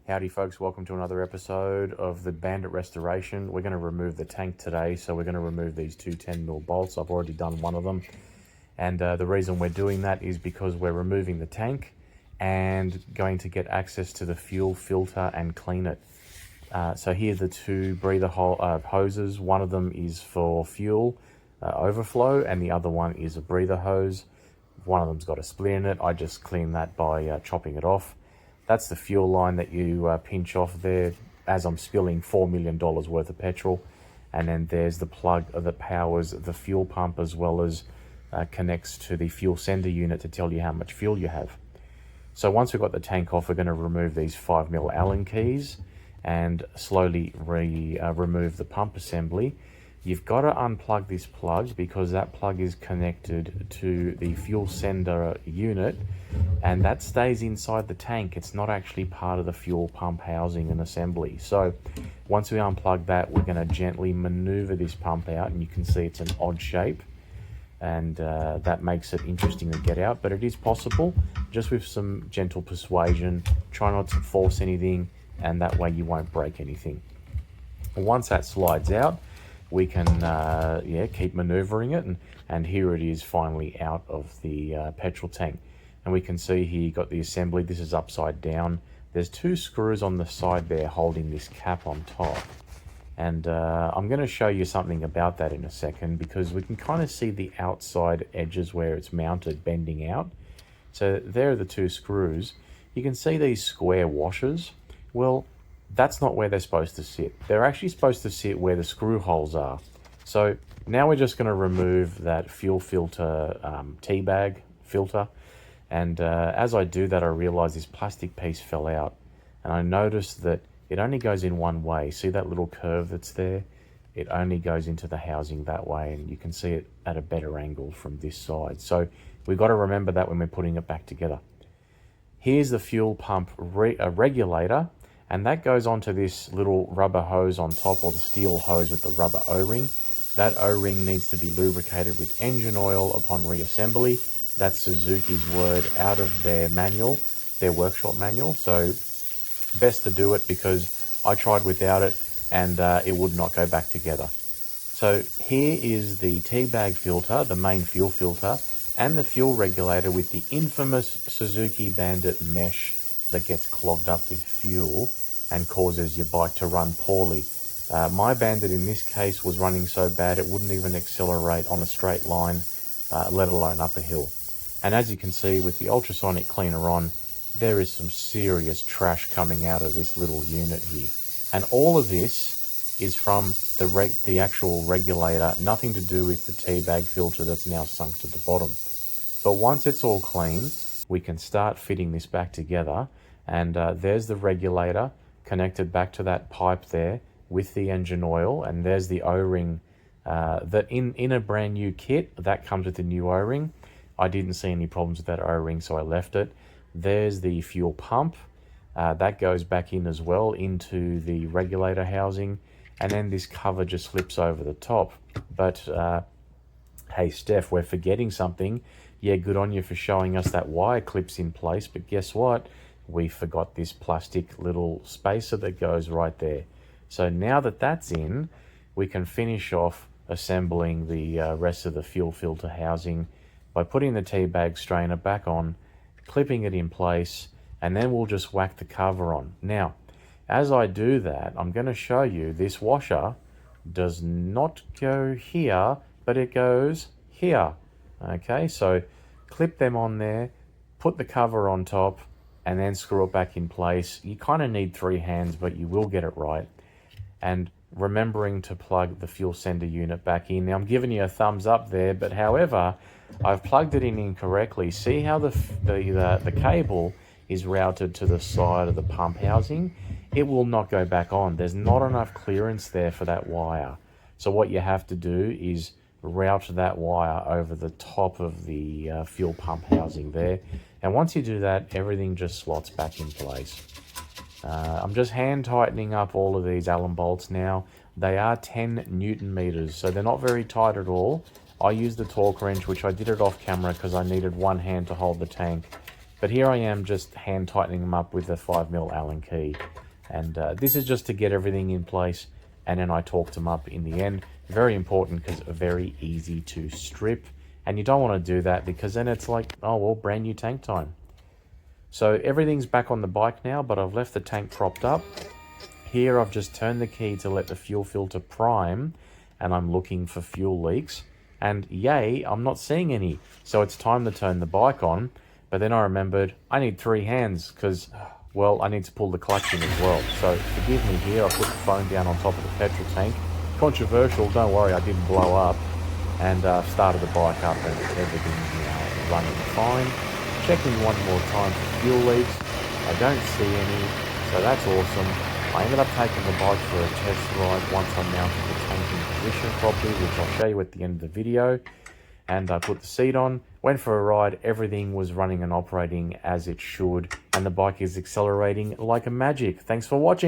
Howdy folks, welcome to another episode of the Bandit Restoration. We're going to remove the tank today, so we're going to remove these two 10mm bolts. I've already done one of them, and the reason we're doing that is because we're removing the tank and going to get access to the fuel filter and clean it. So here are the two breather hoses. One of them is for fuel overflow and the other one is a breather hose. One of them's got a split in it. I just clean that by chopping it off. That's the fuel line that you pinch off there as I'm spilling $4 million worth of petrol. And then there's the plug that powers the fuel pump as well as connects to the fuel sender unit to tell you how much fuel you have. So once we've got the tank off, we're going to remove these 5mm Allen keys and slowly remove the pump assembly. You've got to unplug this plug because that plug is connected to the fuel sender unit and that stays inside the tank. It's not actually part of the fuel pump housing and assembly. So once we unplug that, we're going to gently maneuver this pump out, and you can see it's an odd shape, and that makes it interesting to get out, but it is possible just with some gentle persuasion. Try not to force anything, and that way you won't break anything. Once that slides out, we can keep maneuvering it, and here it is finally out of the petrol tank. And we can see here you got the assembly. This is upside down. There's two screws on the side there holding this cap on top, and I'm going to show you something about that in a second, because we can kind of see the outside edges where it's mounted bending out. So there are the two screws. You can see these square washers. Well, that's not where they're supposed to sit. They're actually supposed to sit where the screw holes are. So now we're just going to remove that fuel filter tea bag filter. And as I do that, I realize this plastic piece fell out. And I noticed that it only goes in one way. See that little curve that's there? It only goes into the housing that way, and you can see it at a better angle from this side. So we've got to remember that when we're putting it back together. Here's the fuel pump regulator. And that goes onto this little rubber hose on top, or the steel hose with the rubber O-ring. That O-ring needs to be lubricated with engine oil upon reassembly. That's Suzuki's word out of their manual, their workshop manual. So best to do it, because I tried without it and it would not go back together. So here is the tea bag filter, the main fuel filter, and the fuel regulator with the infamous Suzuki Bandit mesh that gets clogged up with fuel and causes your bike to run poorly. My Bandit in this case was running so bad it wouldn't even accelerate on a straight line, let alone up a hill. And as you can see with the ultrasonic cleaner on, there is some serious trash coming out of this little unit here. And all of this is from the actual regulator, nothing to do with the tea bag filter that's now sunk to the bottom. But once it's all clean, we can start fitting this back together. And there's the regulator connected back to that pipe there with the engine oil, and there's the O-ring that in a brand new kit that comes with the new O-ring. I didn't see any problems with that O-ring, so I left it. There's the fuel pump that goes back in as well into the regulator housing, and then this cover just slips over the top. But hey Steph, we're forgetting something. Yeah, good on you for showing us that wire clips in place, but guess what? We forgot this plastic little spacer that goes right there. So now that that's in, we can finish off assembling the rest of the fuel filter housing by putting the tea bag strainer back on, clipping it in place, and then we'll just whack the cover on. Now, as I do that, I'm going to show you this washer does not go here, but it goes here. Okay, so clip them on there, put the cover on top, and then screw it back in place. You kind of need 3 hands, but you will get it right. And remembering to plug the fuel sender unit back in. Now I'm giving you a thumbs up there, but however, I've plugged it in incorrectly. See how the cable is routed to the side of the pump housing? It will not go back on. There's not enough clearance there for that wire. So what you have to do is route that wire over the top of the fuel pump housing there. And once you do that, everything just slots back in place. I'm just hand tightening up all of these Allen bolts now. They are 10 Newton meters, so they're not very tight at all. I used the torque wrench, which I did it off camera because I needed one hand to hold the tank. But here I am just hand tightening them up with a 5mm Allen key. And this is just to get everything in place, and then I torqued them up in the end. Very important because very easy to strip. And you don't want to do that because then it's like, oh well, brand new tank time. So everything's back on the bike now, but I've left the tank propped up. Here I've just turned the key to let the fuel filter prime, and I'm looking for fuel leaks. And yay, I'm not seeing any. So it's time to turn the bike on. But then I remembered I need 3 hands because, well, I need to pull the clutch in as well. So forgive me here, I put the phone down on top of the petrol tank. Controversial, don't worry, I didn't blow up. And started the bike up and everything's now running fine. Checking one more time for fuel leaks. I don't see any, so that's awesome. I ended up taking the bike for a test ride once I mounted the tank in position properly, which I'll show you at the end of the video. And I put the seat on, went for a ride, everything was running and operating as it should, and the bike is accelerating like a magic. Thanks for watching.